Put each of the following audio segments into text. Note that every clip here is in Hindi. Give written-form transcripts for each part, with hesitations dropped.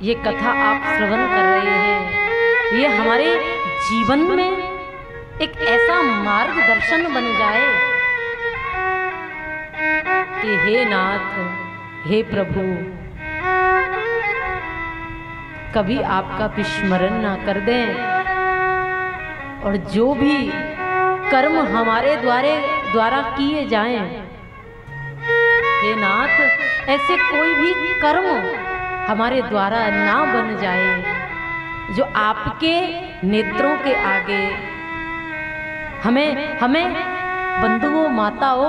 ये कथा आप श्रवण कर रहे हैं, ये हमारे जीवन में एक ऐसा मार्गदर्शन बन जाए कि हे नाथ, हे प्रभु, कभी आपका विस्मरण ना कर दें और जो भी कर्म हमारे द्वारा किए जाएं, हे नाथ, ऐसे कोई भी कर्म हमारे द्वारा ना बन जाए जो आपके नेत्रों के आगे हमें बंधुओं माताओं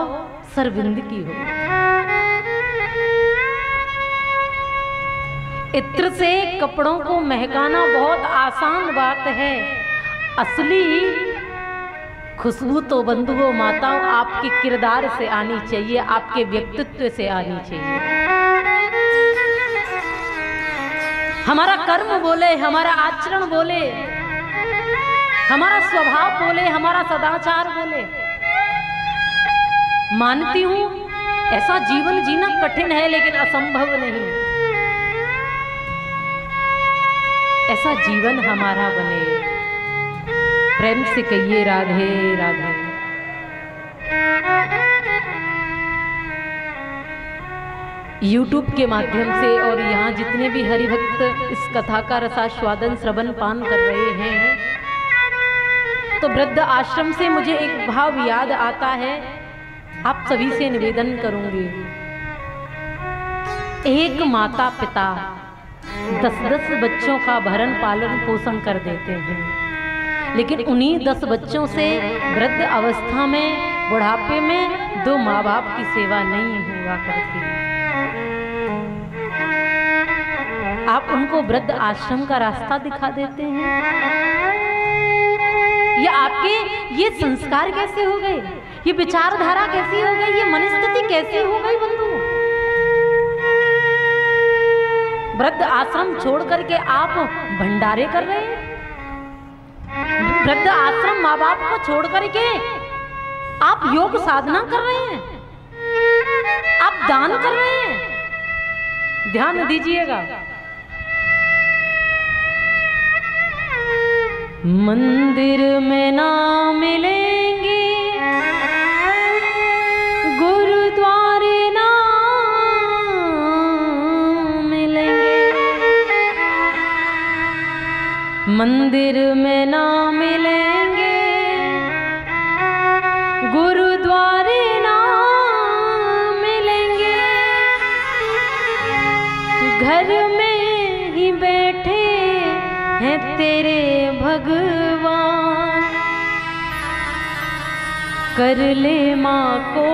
सरविंद की हो। इत्र से कपड़ों को महकाना बहुत आसान बात है, असली खुशबू तो बंधुओं माताओं आपके किरदार से आनी चाहिए, आपके व्यक्तित्व से आनी चाहिए। हमारा कर्म बोले, हमारा आचरण बोले, हमारा स्वभाव बोले, हमारा सदाचार बोले। मानती हूं ऐसा जीवन जीना कठिन है, लेकिन असंभव नहीं। ऐसा जीवन हमारा बने। प्रेम से कहिए राधे राधे। YouTube के माध्यम से और यहाँ जितने भी हरिभक्त इस कथा का रसास्वादन श्रवण पान कर रहे हैं, तो वृद्ध आश्रम से मुझे एक भाव याद आता है, आप सभी से निवेदन करूंगी। एक माता पिता 10-10 बच्चों का भरण पालन पोषण कर देते हैं, लेकिन उन्हीं 10 बच्चों से वृद्ध अवस्था में, बुढ़ापे में 2 माँ बाप की सेवा नहीं हुआ करती। आप उनको वृद्ध आश्रम का रास्ता दिखा देते हैं। ये आपके ये संस्कार कैसे हो गए, ये विचारधारा कैसी हो गई, ये मनस्थिति कैसी हो गई बंधु? वृद्ध आश्रम छोड़ करके आप भंडारे कर रहे हैं, वृद्ध आश्रम माँ बाप को छोड़ करके आप योग साधना कर रहे हैं, आप दान कर रहे हैं। ध्यान दीजिएगा। मंदिर में ना मिलेंगे, गुरुद्वारे ना मिलेंगे, मंदिर में ना मिलेंगे, गुरुद्वारे ना मिलेंगे, घर में ही बैठे हैं तेरे भगवान, कर ले माँ को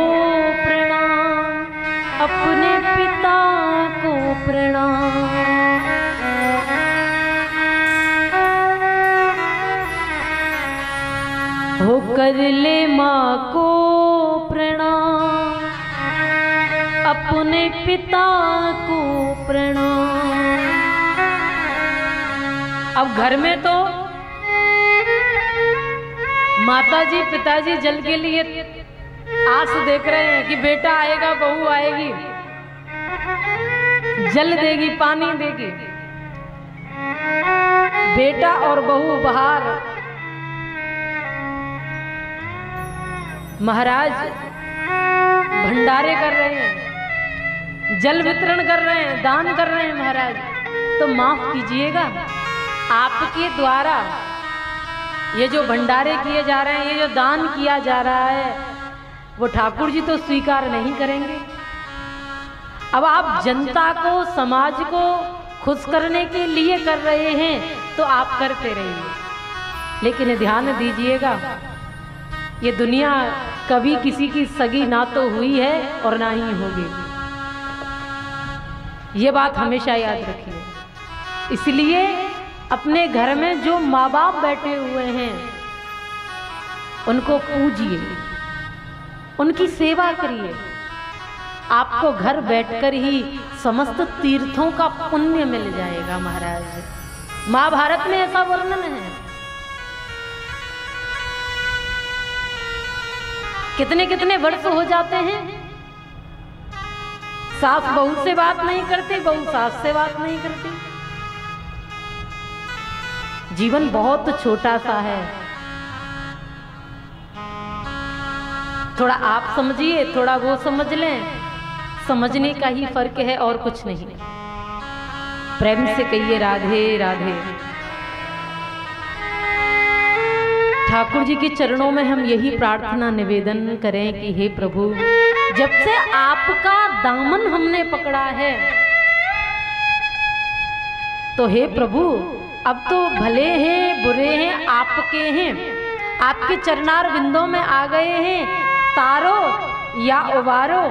प्रणाम, अपने पिता को प्रणाम। हो कर ले माँ को प्रणाम, अपने पिता को प्रणाम। अब घर में तो माताजी पिताजी जल के लिए आस देख रहे हैं कि बेटा आएगा, बहू आएगी, जल देगी, पानी देगी। बेटा और बहू बाहर महाराज भंडारे कर रहे हैं, जल वितरण कर रहे हैं, दान कर रहे हैं महाराज। तो माफ कीजिएगा, आपके द्वारा ये जो भंडारे किए जा रहे हैं, ये जो दान किया जा रहा है, वो ठाकुर जी तो स्वीकार नहीं करेंगे। अब आप जनता को, समाज को खुश करने के लिए कर रहे हैं तो आप करते रहिए, लेकिन ध्यान दीजिएगा, ये दुनिया कभी किसी की सगी ना तो हुई है और ना ही होगी। ये बात हमेशा याद रखिए। इसलिए अपने घर में जो माँ बाप बैठे हुए हैं उनको पूजिए, उनकी सेवा करिए। आपको घर बैठकर ही समस्त तीर्थों का पुण्य मिल जाएगा महाराज। महाभारत में ऐसा वर्णन है। कितने कितने वर्ष हो जाते हैं, सास बहू से बात नहीं करती, बहू सास से बात नहीं करती, जीवन बहुत छोटा सा है। थोड़ा आप समझिए, थोड़ा वो समझ लें, समझने का ही फर्क है और कुछ नहीं। प्रेम से कहिए राधे राधे। ठाकुर जी के चरणों में हम यही प्रार्थना निवेदन करें कि हे प्रभु, जब से आपका दामन हमने पकड़ा है तो हे प्रभु, अब तो भले हैं बुरे हैं आपके हैं, आपके चरणार बिंदों में आ गए हैं, तारो या उबारो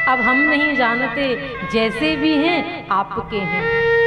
अब हम नहीं जानते, जैसे भी हैं आपके हैं।